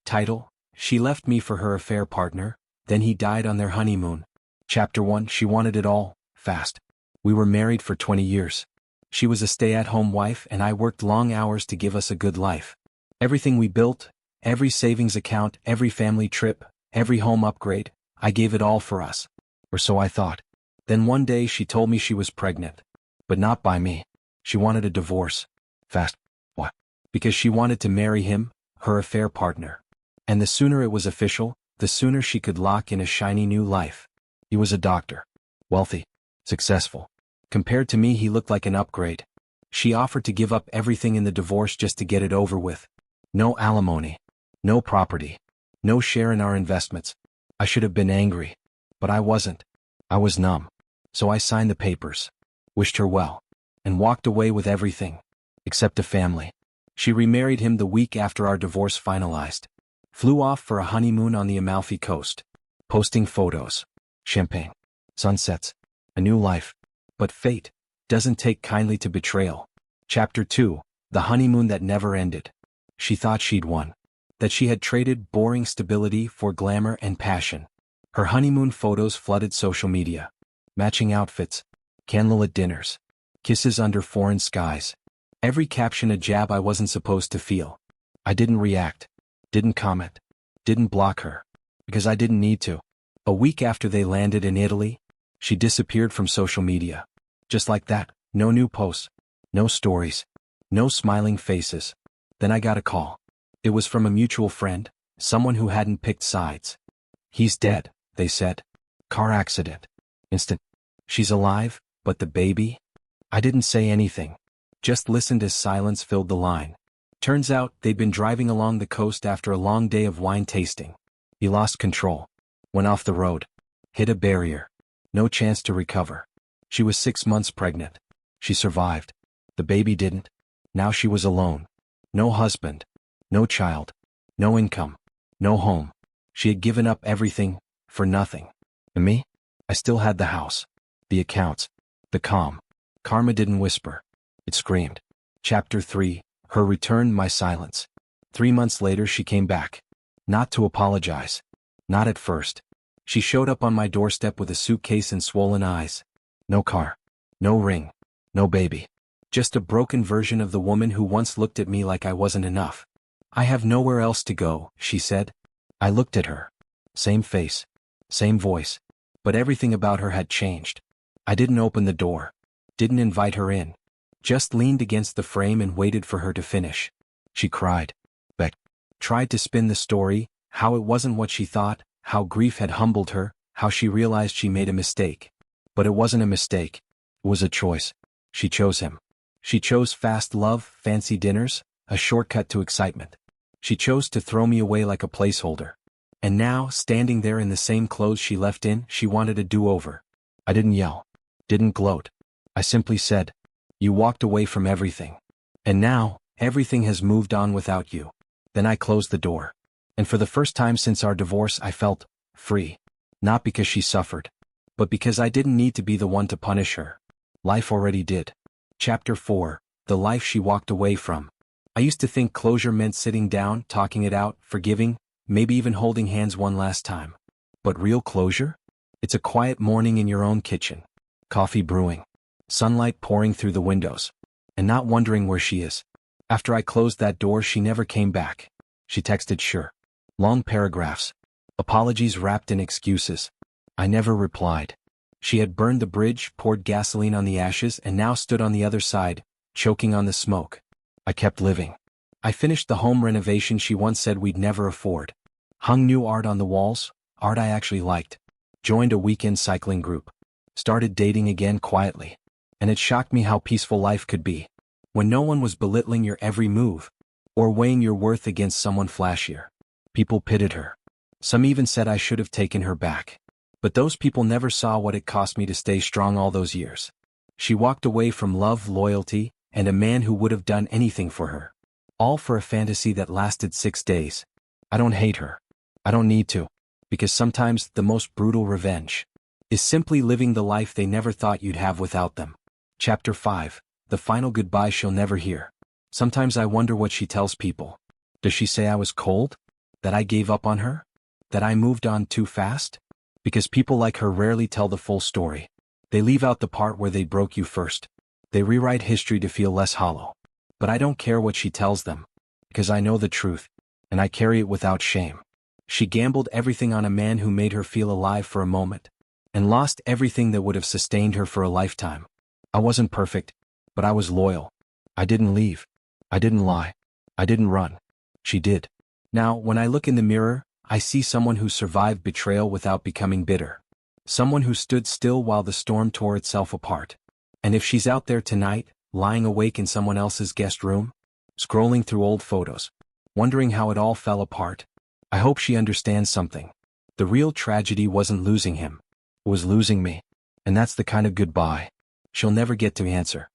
Title: She left me for her affair partner, then he died on their honeymoon. Chapter 1: She wanted it all, fast. We were married for 20 years. She was a stay-at-home wife and I worked long hours to give us a good life. Everything we built, every savings account, every family trip, every home upgrade, I gave it all for us. Or so I thought. Then one day she told me she was pregnant. But not by me. She wanted a divorce. Fast. What? Because she wanted to marry him, her affair partner. And the sooner it was official, the sooner she could lock in a shiny new life. He was a doctor. Wealthy. Successful. Compared to me he looked like an upgrade. She offered to give up everything in the divorce just to get it over with. No alimony. No property. No share in our investments. I should have been angry. But I wasn't. I was numb. So I signed the papers. Wished her well. And walked away with everything. Except a family. She remarried him the week after our divorce finalized. Flew off for a honeymoon on the Amalfi Coast. Posting photos. Champagne. Sunsets. A new life. But fate doesn't take kindly to betrayal. Chapter 2: The honeymoon that never ended. She thought she'd won. That she had traded boring stability for glamour and passion. Her honeymoon photos flooded social media. Matching outfits. Candlelit dinners. Kisses under foreign skies. Every caption a jab I wasn't supposed to feel. I didn't react. Didn't comment. Didn't block her. Because I didn't need to. A week after they landed in Italy, she disappeared from social media. Just like that, no new posts. No stories. No smiling faces. Then I got a call. It was from a mutual friend, someone who hadn't picked sides. He's dead, they said. Car accident. Instant. She's alive, but the baby? I didn't say anything. Just listened as silence filled the line. Turns out they'd been driving along the coast after a long day of wine tasting. He lost control. Went off the road. Hit a barrier. No chance to recover. She was 6 months pregnant. She survived. The baby didn't. Now she was alone. No husband. No child. No income. No home. She had given up everything, for nothing. And me? I still had the house. The accounts. The calm. Karma didn't whisper. It screamed. Chapter 3: Her return, my silence. 3 months later she came back. Not to apologize. Not at first. She showed up on my doorstep with a suitcase and swollen eyes. No car. No ring. No baby. Just a broken version of the woman who once looked at me like I wasn't enough. I have nowhere else to go, she said. I looked at her. Same face. Same voice. But everything about her had changed. I didn't open the door. Didn't invite her in. Just leaned against the frame and waited for her to finish. She cried. Begged. Tried to spin the story, how it wasn't what she thought, how grief had humbled her, how she realized she made a mistake. But it wasn't a mistake. It was a choice. She chose him. She chose fast love, fancy dinners, a shortcut to excitement. She chose to throw me away like a placeholder. And now, standing there in the same clothes she left in, she wanted a do-over. I didn't yell. Didn't gloat. I simply said, you walked away from everything. And now, everything has moved on without you. Then I closed the door. And for the first time since our divorce I felt free. Not because she suffered. But because I didn't need to be the one to punish her. Life already did. Chapter 4: The life she walked away from. I used to think closure meant sitting down, talking it out, forgiving, maybe even holding hands one last time. But real closure? It's a quiet morning in your own kitchen. Coffee brewing. Sunlight pouring through the windows. And not wondering where she is. After I closed that door she never came back. She texted sure. Long paragraphs. Apologies wrapped in excuses. I never replied. She had burned the bridge, poured gasoline on the ashes, and now stood on the other side, choking on the smoke. I kept living. I finished the home renovation she once said we'd never afford. Hung new art on the walls, art I actually liked. Joined a weekend cycling group. Started dating again quietly. And it shocked me how peaceful life could be. When no one was belittling your every move. Or weighing your worth against someone flashier. People pitied her. Some even said I should have taken her back. But those people never saw what it cost me to stay strong all those years. She walked away from love, loyalty, and a man who would have done anything for her. All for a fantasy that lasted 6 days. I don't hate her. I don't need to. Because sometimes the most brutal revenge is simply living the life they never thought you'd have without them. Chapter 5: The final goodbye she'll never hear. Sometimes I wonder what she tells people. Does she say I was cold? That I gave up on her? That I moved on too fast? Because people like her rarely tell the full story. They leave out the part where they broke you first. They rewrite history to feel less hollow. But I don't care what she tells them. Because I know the truth. And I carry it without shame. She gambled everything on a man who made her feel alive for a moment. And lost everything that would have sustained her for a lifetime. I wasn't perfect. But I was loyal. I didn't leave. I didn't lie. I didn't run. She did. Now, when I look in the mirror, I see someone who survived betrayal without becoming bitter. Someone who stood still while the storm tore itself apart. And if she's out there tonight, lying awake in someone else's guest room, scrolling through old photos, wondering how it all fell apart, I hope she understands something. The real tragedy wasn't losing him. It was losing me. And that's the kind of goodbye she'll never get to answer.